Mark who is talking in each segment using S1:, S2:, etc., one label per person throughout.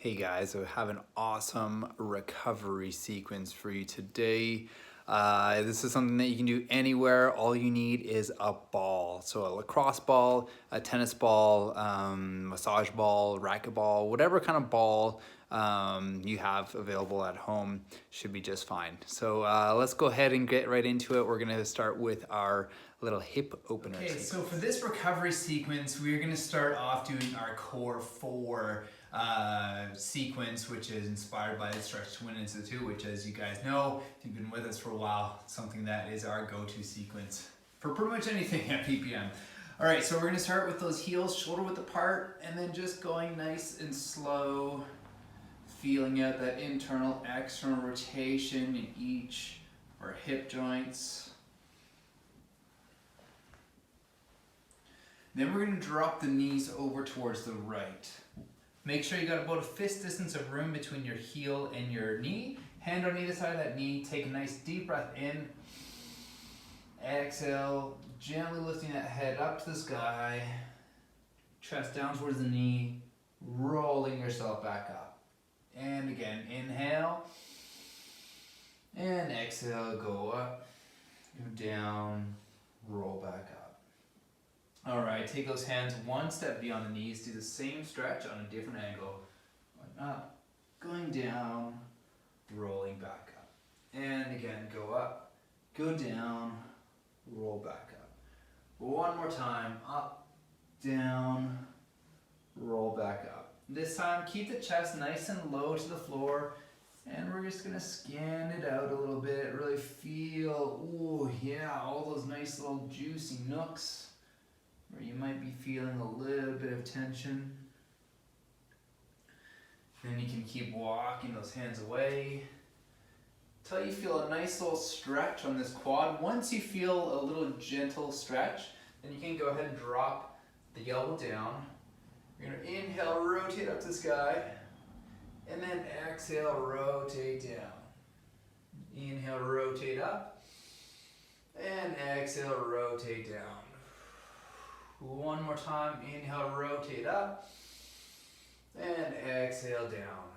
S1: Hey guys, I have an awesome recovery sequence for you today. This is something that you can do anywhere. All you need is a ball. So a lacrosse ball, a tennis ball, massage ball, racquetball, whatever kind of ball you have available at home should be just fine. So let's go ahead and get right into it. We're gonna start with our little hip opener.
S2: Okay, so for this recovery sequence, we're going to start off doing our core four sequence, which is inspired by the Stretch Twin Institute, which, as you guys know, if you've been with us for a while, something that is our go-to sequence for pretty much anything at PPM. All right, so we're going to start with those heels shoulder width apart, and then just going nice and slow, feeling out that internal, external rotation in each of our hip joints. Then we're going to drop the knees over towards the right. Make sure you got about a fist distance of room between your heel and your knee. Hand on either side of that knee. Take a nice deep breath in. Exhale, gently lifting that head up to the sky. Chest down towards the knee. Rolling yourself back up. And again, inhale. And exhale, go up. Go down. Roll back up. All right, take those hands one step beyond the knees. Do the same stretch on a different angle. Going up, going down, rolling back up. And again, go up, go down, roll back up. One more time, up, down, roll back up. This time, keep the chest nice and low to the floor. And we're just gonna scan it out a little bit. Really feel, ooh, yeah, all those nice little juicy nooks where you might be feeling a little bit of tension. Then you can keep walking those hands away until you feel a nice little stretch on this quad. Once you feel a little gentle stretch, then you can go ahead and drop the elbow down. You're going to inhale, rotate up to the sky, and then exhale, rotate down. Inhale, rotate up, and exhale, rotate down. One more time, inhale, rotate up, and exhale down.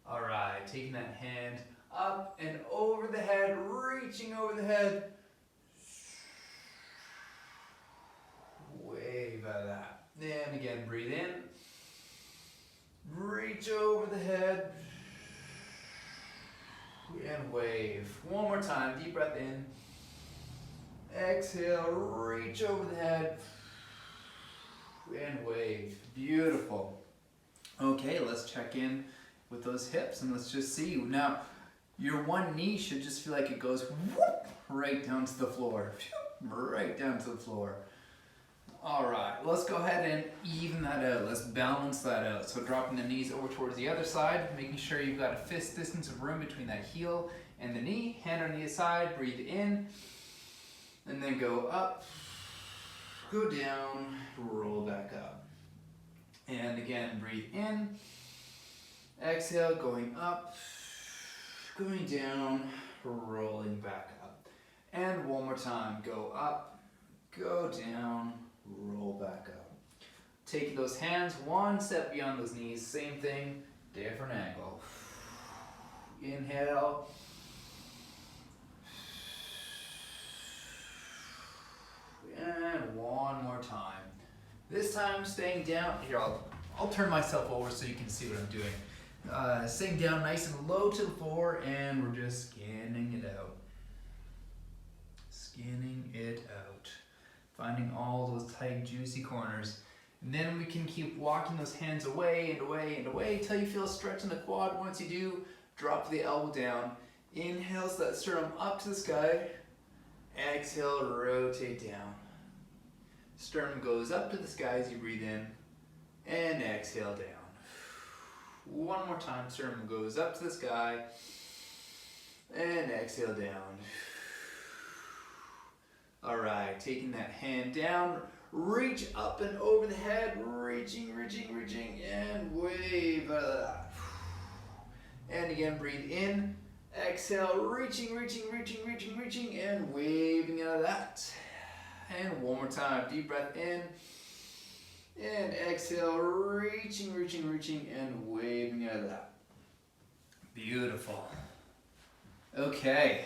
S2: All right, taking that hand up and over the head, reaching over the head. Wave out of that. And again, breathe in. Reach over the head. And wave. One more time, deep breath in. Exhale, reach over the head, and wave. Beautiful. Okay, let's check in with those hips and let's just see. Now, your one knee should just feel like it goes whoop, right down to the floor. Right down to the floor. All right, let's go ahead and even that out. Let's balance that out. So dropping the knees over towards the other side, making sure you've got a fist distance of room between that heel and the knee. Hand on either side, breathe in. And then go up, go down, roll back up. And again, breathe in. Exhale, going up, going down, rolling back up. And one more time, go up, go down, roll back up. Take those hands one step beyond those knees. Same thing, different angle. Inhale. And one more time. This time staying down. Here, I'll turn myself over so you can see what I'm doing. Staying down nice and low to the floor, and we're just scanning it out. Scanning it out. Finding all those tight, juicy corners. And then we can keep walking those hands away and away and away until you feel a stretch in the quad. Once you do, drop the elbow down. Inhale, so that sternum up to the sky. Exhale, rotate down. Sternum goes up to the sky as you breathe in, and exhale down. One more time, sternum goes up to the sky, and exhale down. All right, taking that hand down, reach up and over the head, reaching, and wave out of that. And again, breathe in. Exhale, reaching, and waving out of that. And one more time, deep breath in. And exhale, reaching, reaching, reaching, and waving out of that. Beautiful. Okay.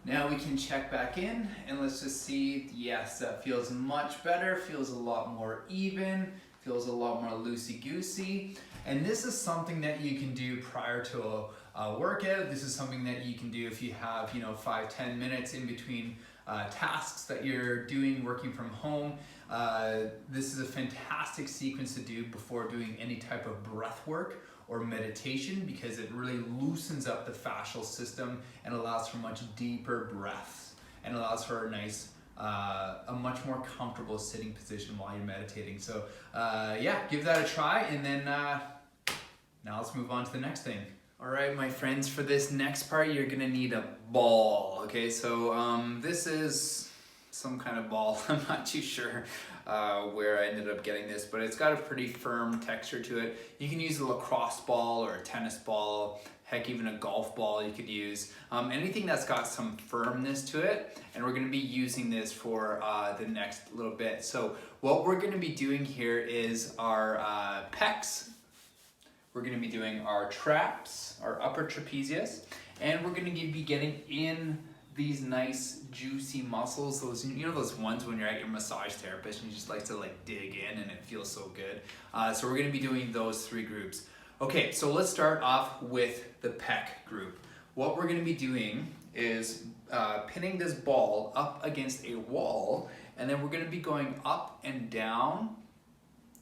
S2: Now we can check back in and let's just see, yes, that feels much better, feels a lot more even, feels a lot more loosey-goosey. And this is something that you can do prior to a workout. This is something that you can do if you have, 5-10 minutes in between tasks that you're doing working from home. This is a fantastic sequence to do before doing any type of breath work or meditation, because it really loosens up the fascial system and allows for much deeper breaths and allows for a nice, a much more comfortable sitting position while you're meditating. So yeah, give that a try, and then now let's move on to the next thing. All right, my friends, for this next part, you're gonna need a ball, okay? So this is some kind of ball. I'm not too sure where I ended up getting this, but it's got a pretty firm texture to it. You can use a lacrosse ball or a tennis ball, heck, even a golf ball you could use. Anything that's got some firmness to it, and we're gonna be using this for the next little bit. So what we're gonna be doing here is our pecs. We're gonna be doing our traps, our upper trapezius, and we're gonna be getting in these nice juicy muscles, those those ones when you're at your massage therapist and you just like to dig in and it feels so good. So we're gonna be doing those 3 groups. Okay, so let's start off with the pec group. What we're gonna be doing is pinning this ball up against a wall, and then we're gonna be going up and down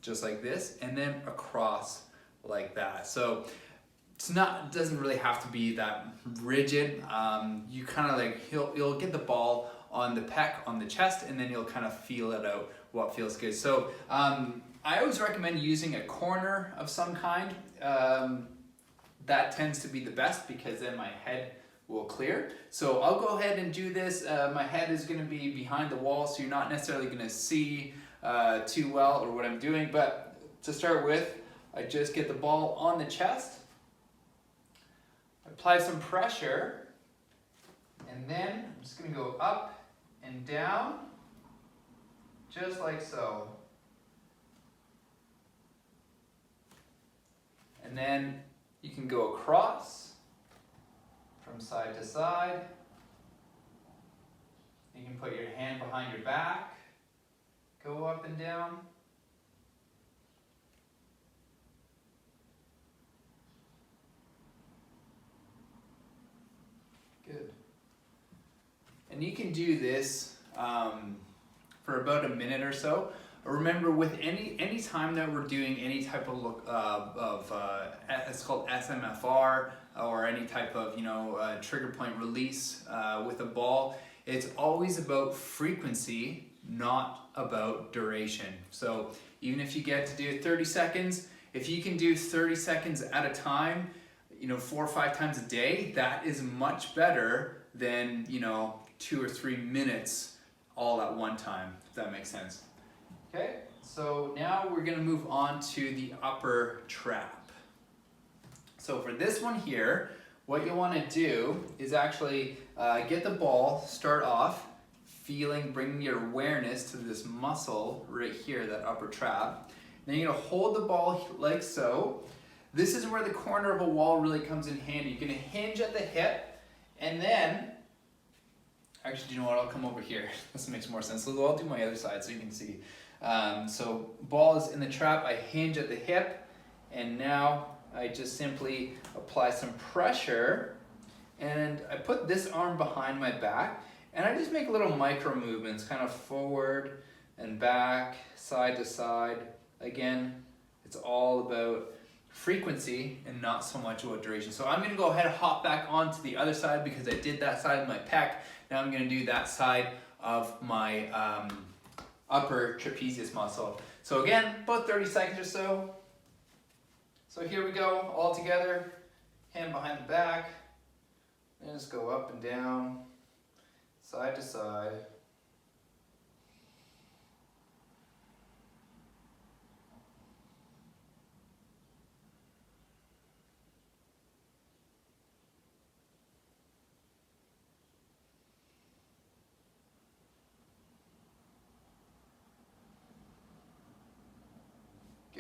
S2: just like this, and then across like that. So it doesn't really have to be that rigid. You kind of you'll get the ball on the pec, on the chest, and then you'll kind of feel it out, what feels good. So I always recommend using a corner of some kind. That tends to be the best because then my head will clear. So I'll go ahead and do this. My head is gonna be behind the wall, so you're not necessarily gonna see too well or what I'm doing, but to start with, I just get the ball on the chest, apply some pressure, and then I'm just gonna go up and down, just like so. And then you can go across from side to side. You can put your hand behind your back, go up and down. Good. And you can do this for about a minute or so. Remember, with any time that we're doing any type of it's called SMFR, or any type of trigger point release with a ball, it's always about frequency, not about duration. So even if you get to do 30 seconds, if you can do 30 seconds at a time, 4 or 5 times a day, that is much better than 2 or 3 minutes all at one time, if that makes sense. Okay, so now we're gonna move on to the upper trap. So for this one here, what you wanna do is actually get the ball, start off bringing your awareness to this muscle right here, that upper trap. Then you're gonna hold the ball like so. This is where the corner of a wall really comes in handy. You're gonna hinge at the hip, and then, actually, do you know what? I'll come over here. This makes more sense. So I'll do my other side so you can see. So ball is in the trap, I hinge at the hip, and now I just simply apply some pressure, and I put this arm behind my back, and I just make little micro movements, kind of forward and back, side to side. Again, it's all about frequency and not so much about duration. So I'm gonna go ahead and hop back onto the other side because I did that side of my pec. Now I'm gonna do that side of my upper trapezius muscle. So again, about 30 seconds or so. So here we go, all together, hand behind the back, and just go up and down, side to side.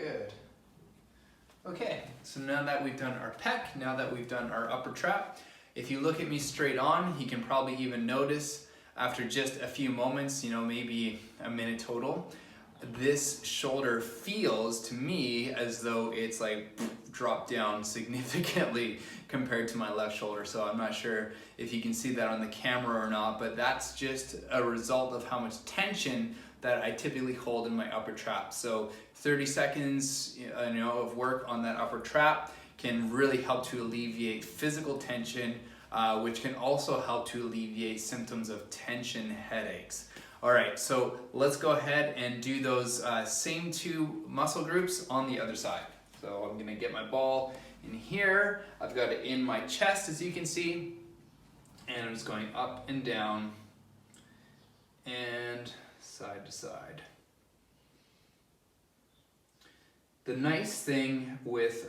S2: Good. Okay, so now that we've done our pec, now that we've done our upper trap, if you look at me straight on, you can probably even notice after just a few moments, maybe a minute total, this shoulder feels to me as though it's like dropped down significantly compared to my left shoulder. So I'm not sure if you can see that on the camera or not, but that's just a result of how much tension that I typically hold in my upper trap. So 30 seconds of work on that upper trap can really help to alleviate physical tension, which can also help to alleviate symptoms of tension headaches. All right, so let's go ahead and do those same two muscle groups on the other side. So I'm gonna get my ball in here. I've got it in my chest, as you can see, and I'm just going up and down and side to side. The nice thing with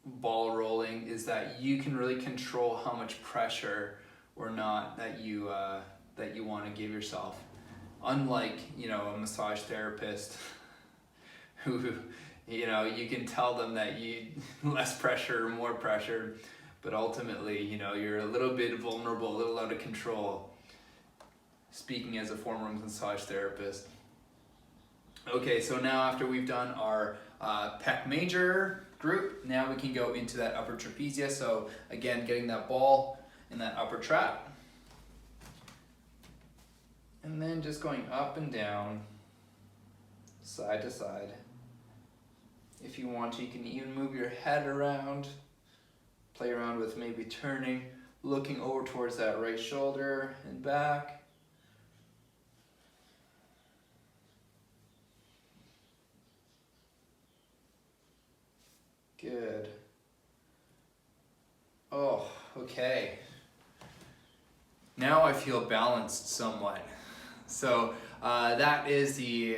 S2: ball rolling is that you can really control how much pressure or not that you want to give yourself. Unlike, a massage therapist who, you can tell them that you less pressure or more pressure, but ultimately, you're a little bit vulnerable, a little out of control. Speaking as a former massage therapist. Okay, so now after we've done our pec major group, now we can go into that upper trapezia. So again, getting that ball in that upper trap. And then just going up and down, side to side. If you want to, you can even move your head around, play around with maybe turning, looking over towards that right shoulder and back. Good. Oh, okay. Now I feel balanced somewhat. So that is the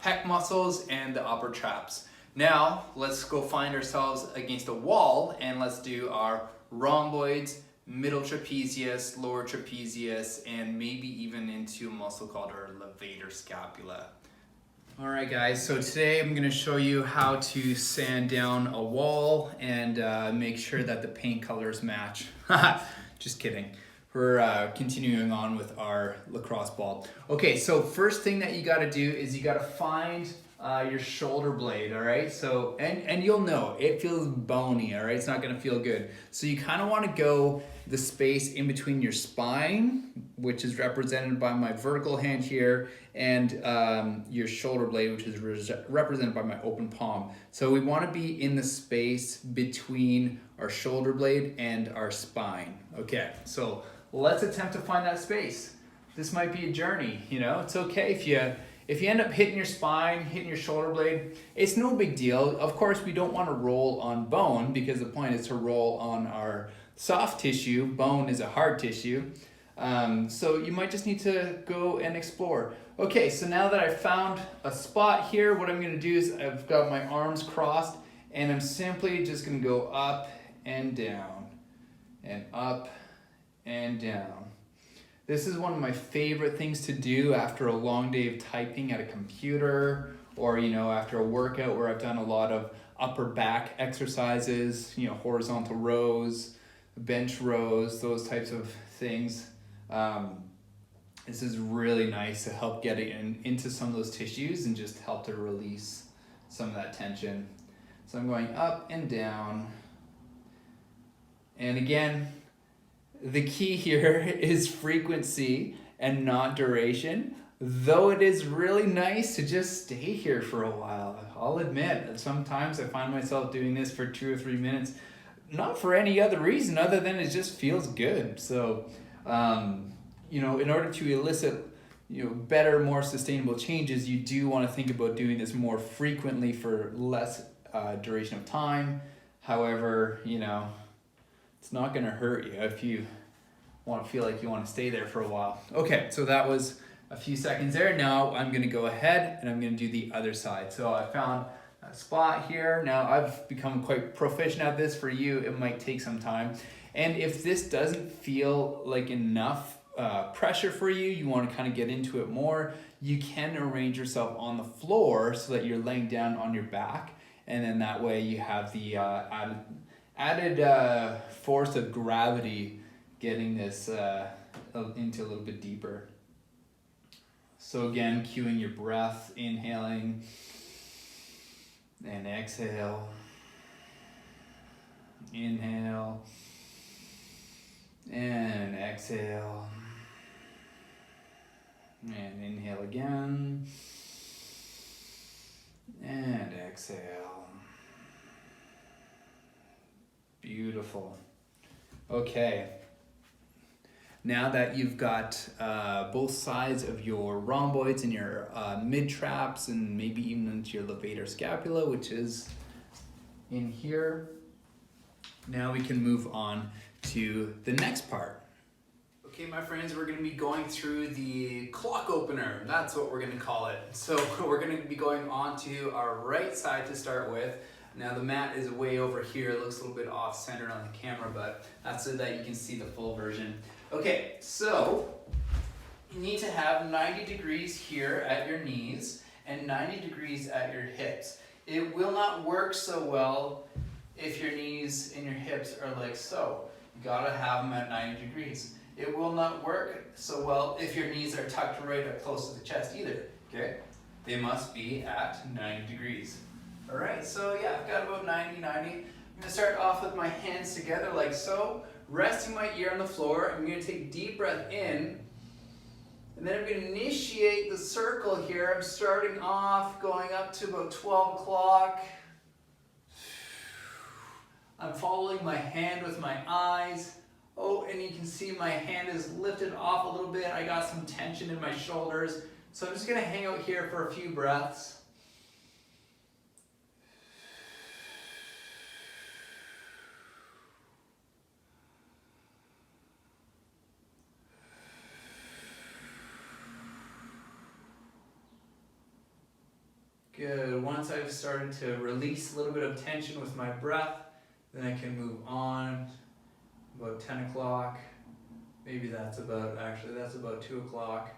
S2: pec muscles and the upper traps. Now let's go find ourselves against a wall and let's do our rhomboids, middle trapezius, lower trapezius, and maybe even into a muscle called our levator scapula. All right guys, so today I'm going to show you how to sand down a wall and make sure that the paint colors match. Just kidding. We're continuing on with our lacrosse ball. Okay, so first thing that you got to do is you got to find your shoulder blade, all right? So, and you'll know, it feels bony, all right? It's not going to feel good. So you kind of want to go the space in between your spine, which is represented by my vertical hand here, and your shoulder blade, which is represented by my open palm. So we want to be in the space between our shoulder blade and our spine. Okay, so let's attempt to find that space. This might be a journey, It's okay if you end up hitting your spine, hitting your shoulder blade, it's no big deal. Of course, we don't want to roll on bone because the point is to roll on our soft tissue. Bone is a hard tissue. So you might just need to go and explore. Okay, so now that I've found a spot here, what I'm going to do is I've got my arms crossed and I'm simply just going to go up and down and up and down. This is one of my favorite things to do after a long day of typing at a computer or, after a workout where I've done a lot of upper back exercises, horizontal rows, bench rows, those types of things. This is really nice to help get it into some of those tissues and just help to release some of that tension. So I'm going up and down. And again, the key here is frequency and not duration, though it is really nice to just stay here for a while. I'll admit that sometimes I find myself doing this for 2 or 3 minutes, not for any other reason other than it just feels good. So, in order to elicit, better, more sustainable changes, you do want to think about doing this more frequently for less duration of time. However, it's not going to hurt you if you want to feel like you want to stay there for a while. Okay, so that was a few seconds there. Now I'm going to go ahead and I'm going to do the other side. So I found a spot here. Now I've become quite proficient at this. For you, it might take some time. And if this doesn't feel like enough
S1: pressure for you, you want to kind of get into it more, you can arrange yourself on the floor so that you're laying down on your back, and then that way you have the added force of gravity getting this into a little bit deeper. So again, cueing your breath, inhaling and exhale. Inhale and exhale. And inhale again. And exhale. Beautiful. Okay. Now that you've got both sides of your rhomboids and your mid traps and maybe even into your levator scapula, which is in here, now we can move on to the next part. Okay, my friends, we're going to be going through the clock opener. That's what we're going to call it. So we're going to be going on to our right side to start with. Now the mat is way over here. It looks a little bit off centered on the camera, but that's so that you can see the full version. Okay, so you need to have 90 degrees here at your knees and 90 degrees at your hips. It will not work so well if your knees and your hips are like so. You gotta have them at 90 degrees. It will not work so well if your knees are tucked right up close to the chest either, okay? They must be at 90 degrees. All right, so yeah, I've got about 90. I'm gonna start off with my hands together like so, resting my ear on the floor. I'm gonna take a deep breath in, and then I'm gonna initiate the circle here. I'm starting off going up to about 12 o'clock. I'm following my hand with my eyes. Oh, and you can see my hand is lifted off a little bit. I got some tension in my shoulders. So I'm just gonna hang out here for a few breaths. Good. Once I've started to release a little bit of tension with my breath, then I can move on about 10 o'clock. Maybe that's about 2 o'clock.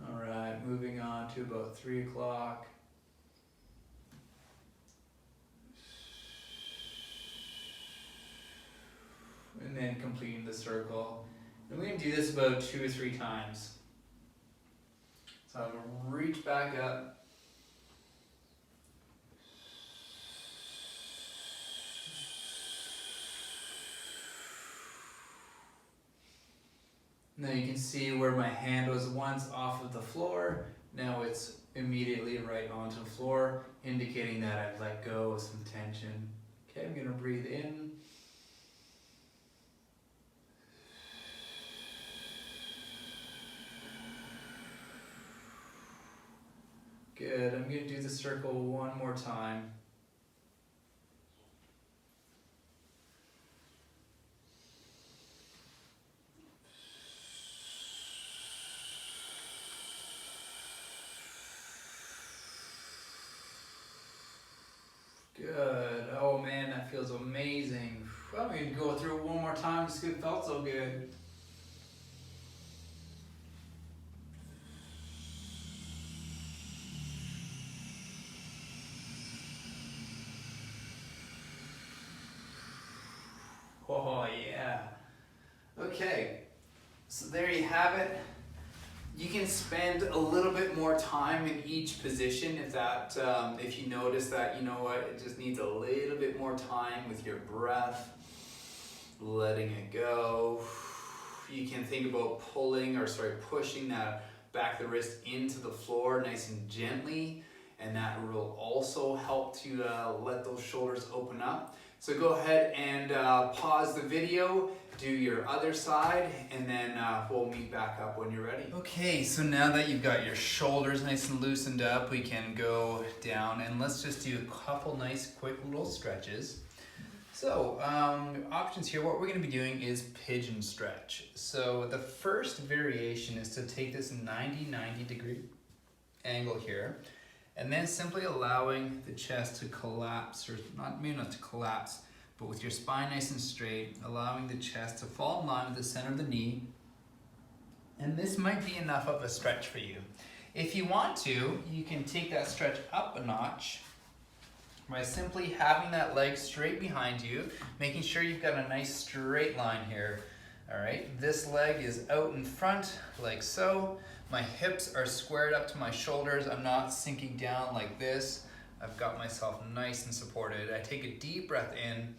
S1: All right, moving on to about 3 o'clock. And then completing the circle. And we're going to do this about 2 or 3 times. So I'm going to reach back up. Now you can see where my hand was once off of the floor. Now it's immediately right onto the floor, indicating that I've let go of some tension. Okay, I'm going to breathe in. Good, I'm going to do the circle one more time. Good, oh man, that feels amazing. I'm going to go through it one more time just because it felt so good. Oh yeah. Okay, so there you have it. You can spend a little bit more time in each position if you notice that, you know what, it just needs a little bit more time with your breath, letting it go. You can think about pushing that back of the wrist into the floor nice and gently, and that will also help to let those shoulders open up. So go ahead and pause the video, do your other side, and then we'll meet back up when you're ready. Okay, so now that you've got your shoulders nice and loosened up, we can go down and let's just do a couple nice quick little stretches. So options here, what we're going to be doing is pigeon stretch. So the first variation is to take this 90 degree angle here,
S2: And then simply allowing the chest to collapse, or maybe not to collapse, but with your spine nice and straight, allowing the chest to fall in line with the center of the knee. And this might be enough of a stretch for you. If you want to, you can take that stretch up a notch by simply having that leg straight behind you, making sure you've got a nice straight line here. All right, this leg is out in front like so. My hips are squared up to my shoulders. I'm not sinking down like this. I've got myself nice and supported. I take a deep breath in,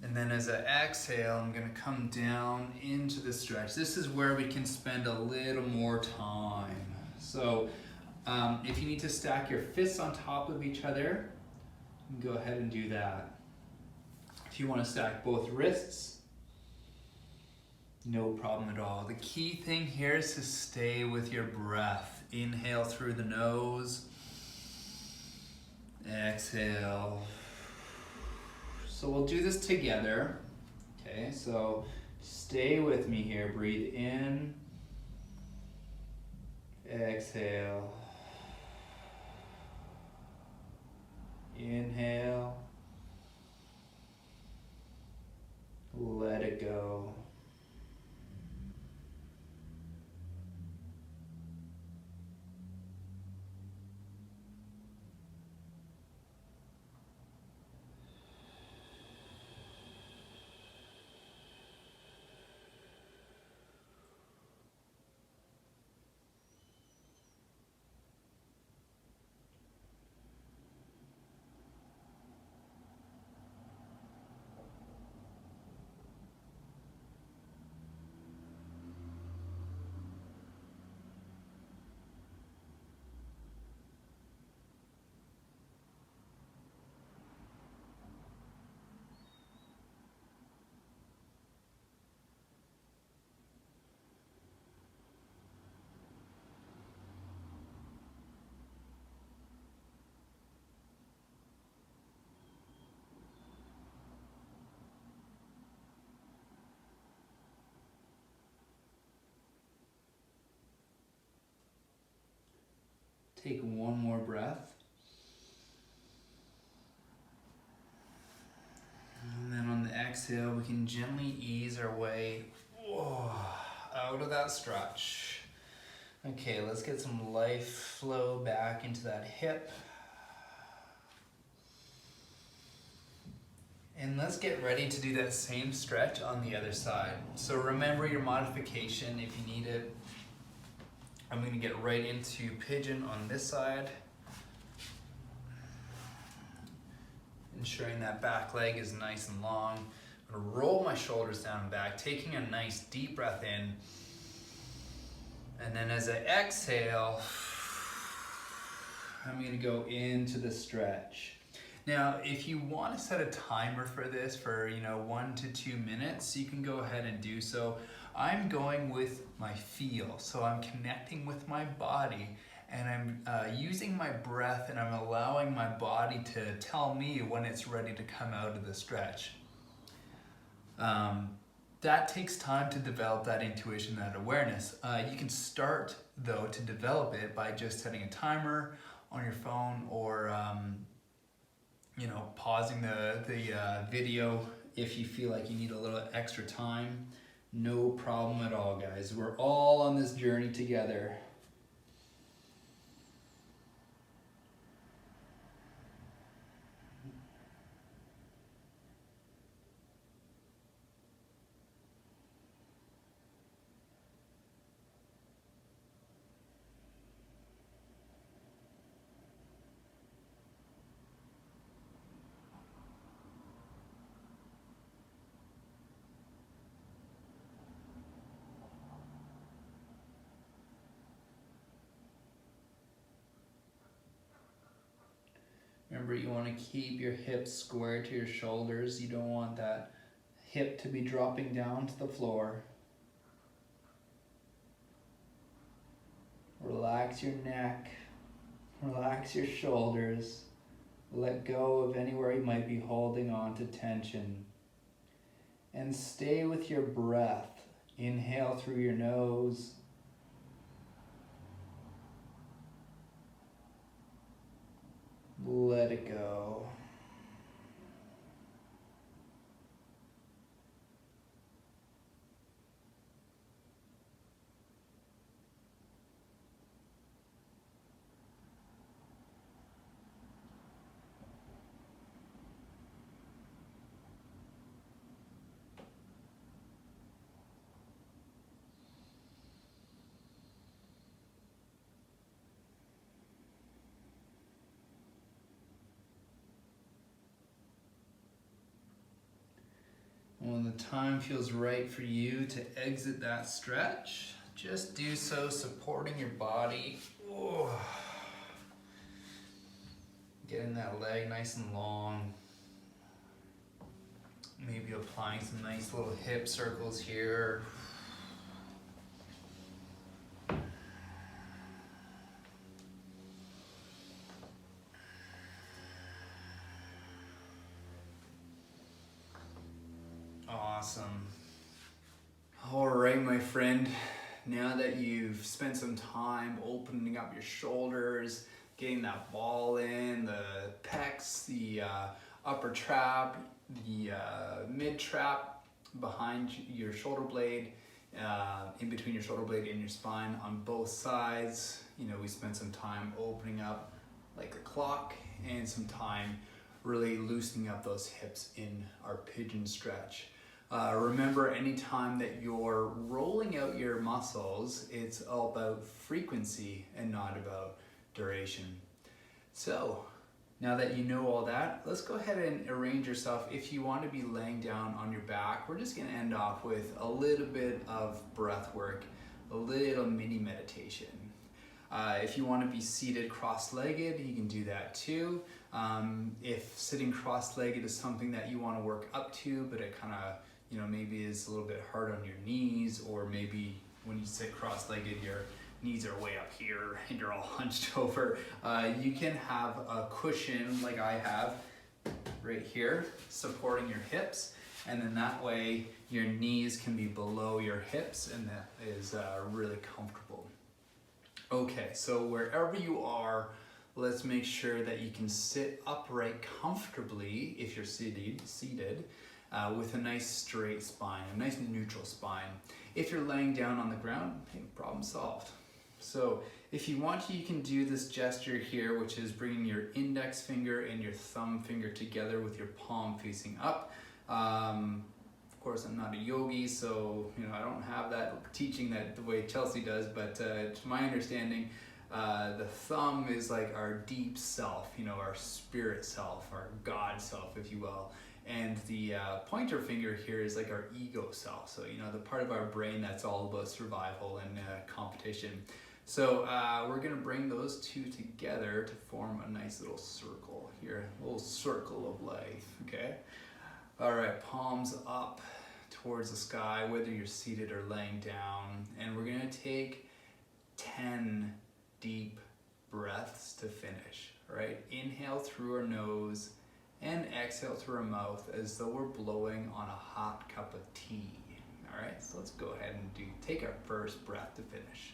S2: and then as I exhale, I'm gonna come down into the stretch. This is where we can spend a little more time. So if you need to stack your fists on top of each other, you can go ahead and do that. If you wanna stack both wrists, no problem at all. The key thing here is to stay with your breath. Inhale through the nose. Exhale. So we'll do this together. Okay, so stay with me here. Breathe in. Exhale. Inhale. Let it go. Take one more breath. And then on the exhale, we can gently ease our way out of that stretch. Okay, let's get some life flow back into that hip. And let's get ready to do that same stretch on the other side. So remember your modification if you need it. I'm going to get right into pigeon on this side. Ensuring that back leg is nice and long. I'm going to roll my shoulders down and back, taking a nice deep breath in. And then as I exhale, I'm going to go into the stretch. Now, if you want to set a timer for this for 1 to 2 minutes, you can go ahead and do so. I'm going with my feel, so I'm connecting with my body, and I'm using my breath, and I'm allowing my body to tell me when it's ready to come out of the stretch. That takes time to develop that intuition, that awareness. You can start, though, to develop it by just setting a timer on your phone, or pausing the video if you feel like you need a little extra time. No problem at all, guys. We're all on this journey together. Remember, you want to keep your hips square to your shoulders. You don't want that hip to be dropping down to the floor. Relax your neck. Relax your shoulders. Let go of anywhere you might be holding on to tension. And stay with your breath. Inhale through your nose. the time feels right for you to exit that stretch, just do so, supporting your body. Oh. Getting that leg nice and long. Maybe applying some nice little hip circles here. Awesome. All right, my friend. Now that you've spent some time opening up your shoulders, getting that ball in, the pecs, the upper trap, the mid trap behind your shoulder blade, in between your shoulder blade and your spine on both sides. You know, we spent some time opening up like a clock and some time really loosening up those hips in our pigeon stretch. Remember, anytime that you're rolling out your muscles, it's all about frequency and not about duration. So, now that you know all that, let's go ahead and arrange yourself. If you want to be laying down on your back, we're just going to end off with a little bit of breath work, a little mini meditation. If you want to be seated cross-legged, you can do that too. If sitting cross-legged is something that you want to work up to, but it kind of, you know, maybe is a little bit hard on your knees, or maybe when you sit cross-legged, your knees are way up here and you're all hunched over, you can have a cushion like I have right here supporting your hips, and then that way your knees can be below your hips, and that is really comfortable. Okay, so wherever you are, let's make sure that you can sit upright comfortably if you're seated, with a nice straight spine, a nice neutral spine. If you're laying down on the ground, hey, problem solved. So if you want to, you can do this gesture here, which is bringing your index finger and your thumb finger together with your palm facing up. Of course, I'm not a yogi, so I don't have that teaching that the way Chelsea does, but to my understanding, the thumb is like our deep self, our spirit self, our God self, if you will. And the pointer finger here is like our ego self. So, the part of our brain that's all about survival and competition. So we're gonna bring those two together to form a nice little circle here, a little circle of life, okay? All right, palms up towards the sky, whether you're seated or laying down. And we're gonna take 10 deep breaths to finish, all right? Inhale through our nose and exhale through our mouth as though we're blowing on a hot cup of tea, all right? So let's go ahead and take our first breath to finish.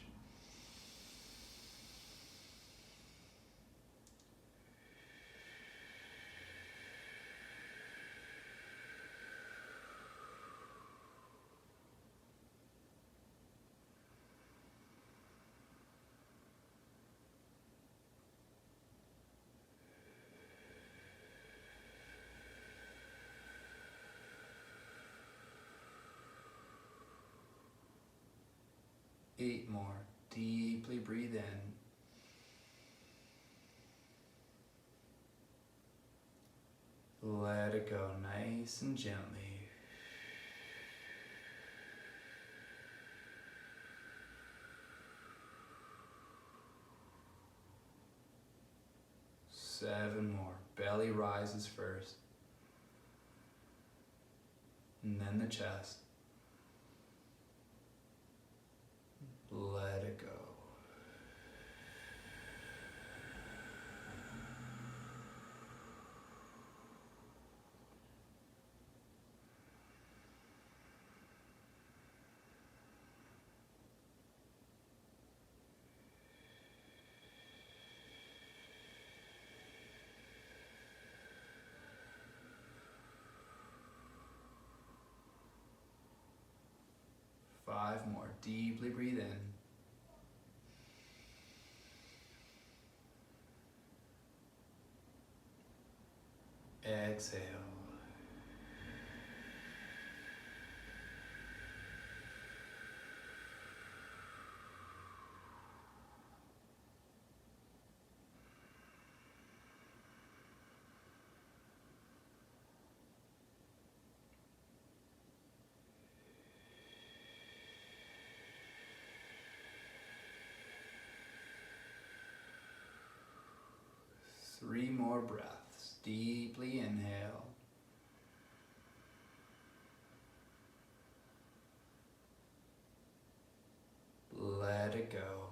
S2: Eight more. Deeply breathe in. Let it go nice and gently. Seven more. Belly rises first. And then the chest. Let it go. Five more. Deeply breathe in. Exhale. more breaths. Deeply inhale. Let it go.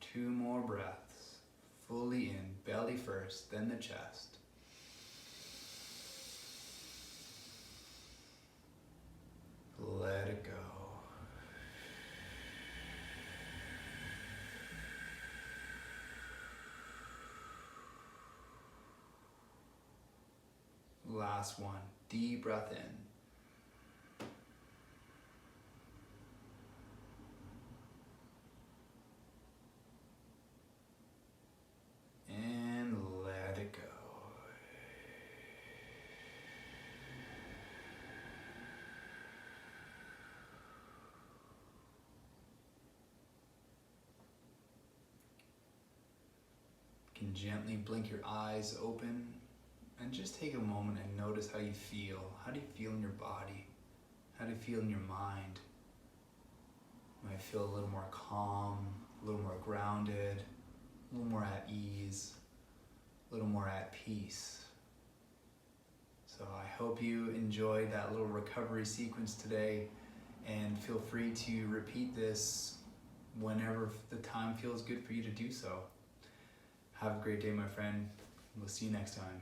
S2: Two more breaths. Fully in, belly first, then the chest. Let it go. Last one. Deep breath in. And let it go. You can gently blink your eyes open and just take a moment and notice how you feel. How do you feel in your body? How do you feel in your mind? You might feel a little more calm, a little more grounded, a little more at ease, a little more at peace. So I hope you enjoyed that little recovery sequence today, and feel free to repeat this whenever the time feels good for you to do so. Have a great day, my friend. We'll see you next time.